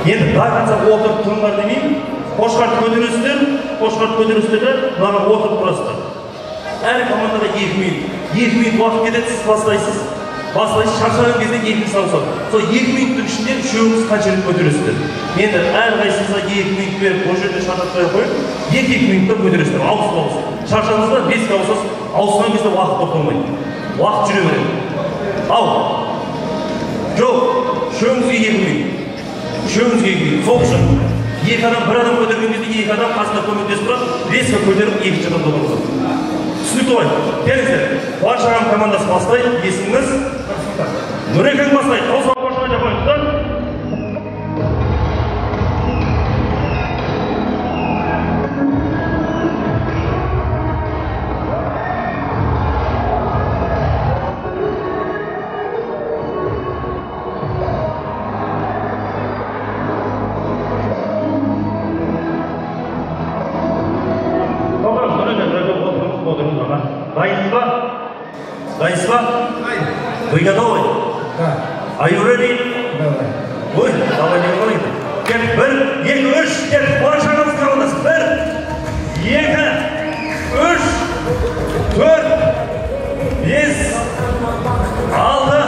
Енді дайынса отырып тұрыңдар демеймін. Қошқарды көтересіздер де мынаған отырып тұрасыздар. Әр командада 2 минут. 2 минут уақыт кетеді, сіз бастайсыз, шаршаған кезде 2 минут салсақ. Сол 2 минуттың ішінде үшеуіңіз қаншалық көтересіздер. Енді әр қайсыңызға 2 минут беріп, ол жерде шаршатпай қойып, 2 минутта көтересіздер. Ауысып. Шаршаңызда 5 ауысасыз, ауысқан кезде уақыт тоқтамайды. Уақыт жүре береді. Ал. Жоқ, үшеуіңізге 2 минут. Соғышы. 2 адам, 1 адам көтерген кезде 2 адам қасында көмектесіп тұрады, резко көтеріп екінші адамды ұрады. Түсінікті ғой. Келіңіздер. Қуаншаған командасы бастайды. Есіміңіз Нұрекең бастайды. Қосыға қошқанда қойыңыздар. Дайынсыз ба? Вы готовы? Да. Are you ready? Давай. Ой, давай не говорите. Кет, 1, 2, 3, кет, қуаншағымыз командасы. 1, 2, 3, 4, 5, 6,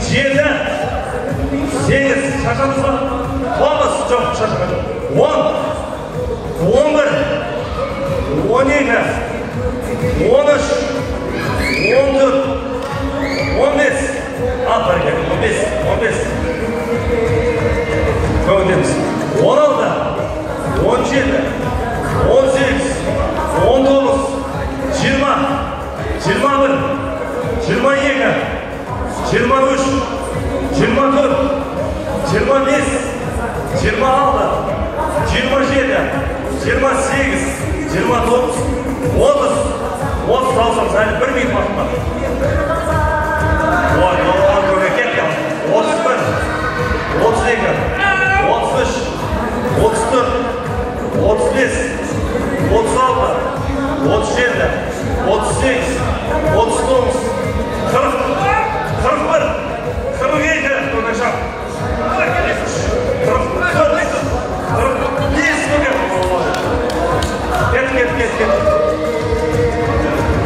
7, 8, шаршадыңыз ба? 9, жоқ, шаршамай жоқ. 10, 11, 12, 13, 14, 15, aferin, 15. Gördünüz. 16, 17, 18, 19, 20, 21, 22, 23, 24, 25, 26, 27, 28, 29, 30, 30 alsam səni 1 minut vaxtda. Vay, kökək yap. 31, 32, 33, 34, 35, 36, 37, 38, 39, 40, 41, 42, kökək şap. 44, 45 kökək. Get.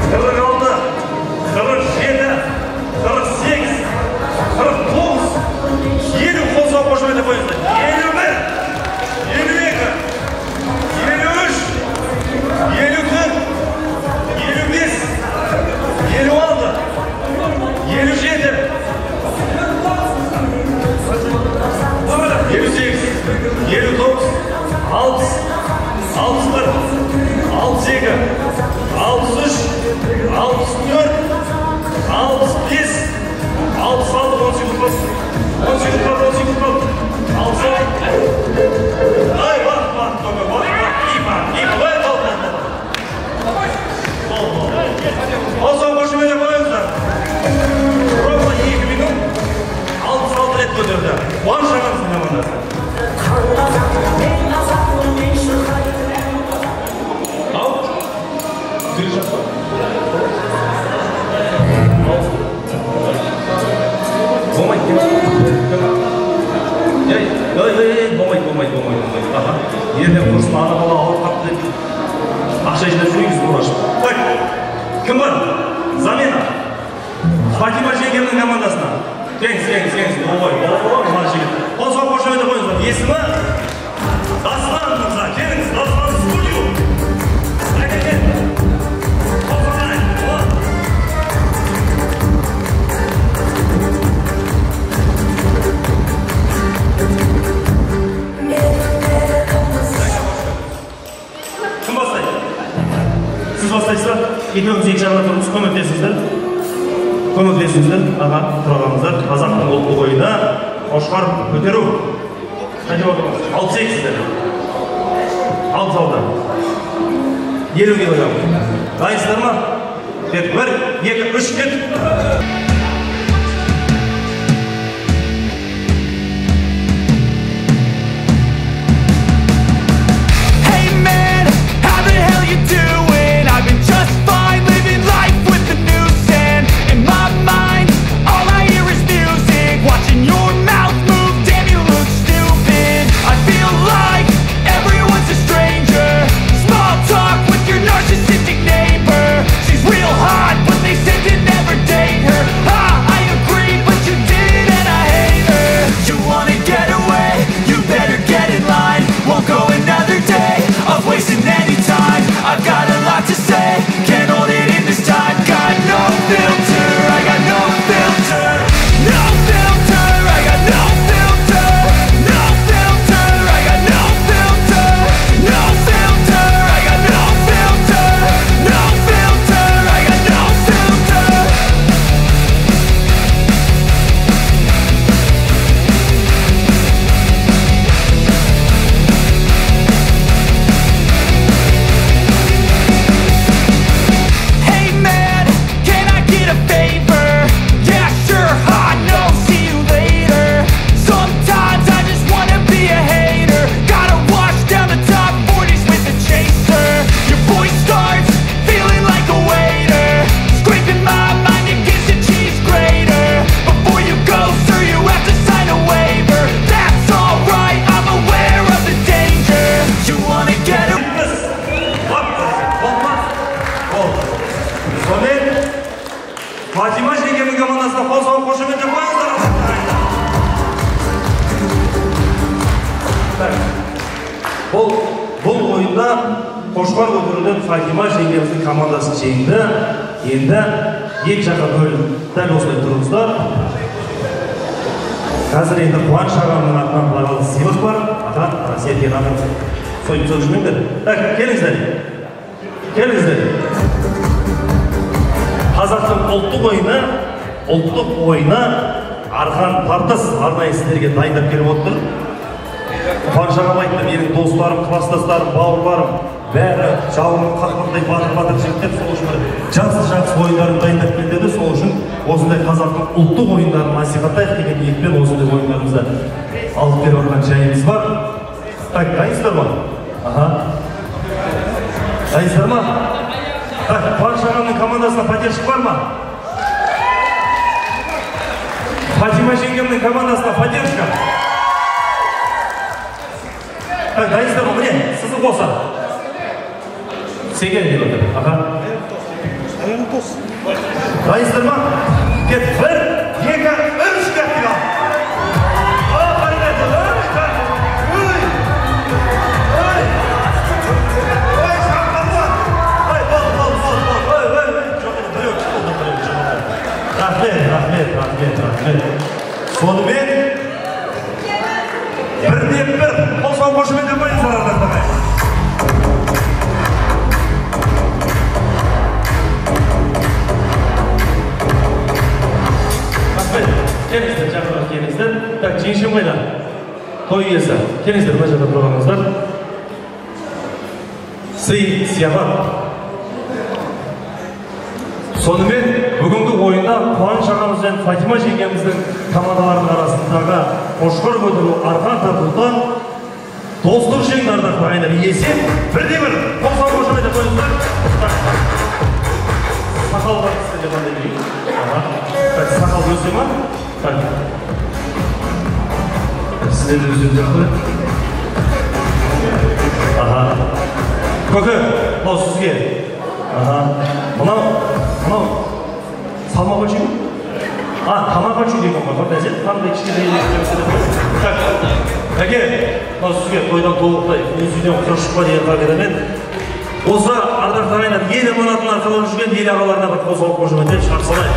46, 47, 48, 49, 50 қосыға қошымайды қойыңыздар. 51, 52, 53, 54, 55, 56, 57, 58, 59, 60, 61, 62, 63, 64, 65, 66, 18 kaldı. Ay bak, iyi bak, o zaman boşuma yapalımızlar. Ровно 2 minut, 6 ret götürdü. Var şakansın hemen. Al. Zil şaka. Болмайды. Ертең құрсын ана бала ауырып қапты деп ақша жинап жүрейіз ұлашып. Қой, кім бар? Замена. Фатима жеңгемнің командасына. Кеңіз. Ой, мына жігіт. Қосыға қошемеді қойыңыздар. Есімі? Дастан Мырза. Келіңіз, Дастан студио. Әкелген. Бастайсыздар, екеуіңіз екі жағына тұрыңыз, көмектесіңіздер, аға, тұрағаныңыздар, қазақтың ұлттық ойыны қошқар көтеру. Қайтып отырыңыз, 68-сіздер. 6-алда. 50 килограмм. Дайынсыздар ма? 1, 2, 3, кет. Watching your mouth move, damn you look stupid. Бұл ойында Қошқар көтеруден Фатима жеңгеміздің командасы жеңді. Енді екі жаққа бөлініп дәл осылай тұрыңыздар. Қазір енді Қуаныш ағамның атынан бағалы сыйлық бар. Аға, Серген ағам сойып жүрмеңдер. Так, келіңіздер. Қазақтың ұлттық ойыны Арқан Партас арнайы сіздерге дайындап келіп отыр. Қуаныш ағам айтты, менің достарым, кластастарым, бауырларым бәрі жауының қақпақтай батыр жігіттер, сол үшін жақсы ойындарын дайындап келді. Сол үшін осындай қазақтың ұлттық ойындарын насихаттайық деген ниетпен осындай ойындарымызды алып келіп отырған жайымыз бар. Так, дайынсыздар ма? Дайынсыздар ма? Так, Қуаныш ағамның командасына поддержка бар ма? Фатима жеңгемнің командасына поддержка. Так, дайынсыздар ма? Міне, сызық болса. Сеген деп отыр. Дайынсыздар ма? Кет, 1, 2, 3 кеттік ал. Рахмет. Сонымен бірден-бір қосқан қошеметтер қойыңыздар ардақтағай. Келіңіздер, жақырақ келіңіздер. Так, жеңшем қайда? Той иесі. Келіңіздер, мына жақта тұрғаныңыздар. Сияхат. Сонымен бүгінгі ойында Қуаныш ағамыз және Фатима жеңгеміздің командаларының арасындағы Қошқар көтеру арқан тартудан достық жеңді ардақтағайлар. Есеп бірде-бір қосқан қошеметтер қойыңыздар. Сақал бар кісілерге қандай берейін. Сақал өсе ма? Сіздерді өздерін жақты. Көке, бұл сізге. Мынау салма қойшы ма? Тамақ қойшы деймін ғой. Нәзет қандай кішкене елестемесіне қойшы. Әке, мынау сізге тойдан толықтай өз үйден құр шықпа деген қағидамен осы ардақты ағайындар ел аманатын арқалап жүрген ел ағаларына бір қосылып қошеметтеп шығарып салайық.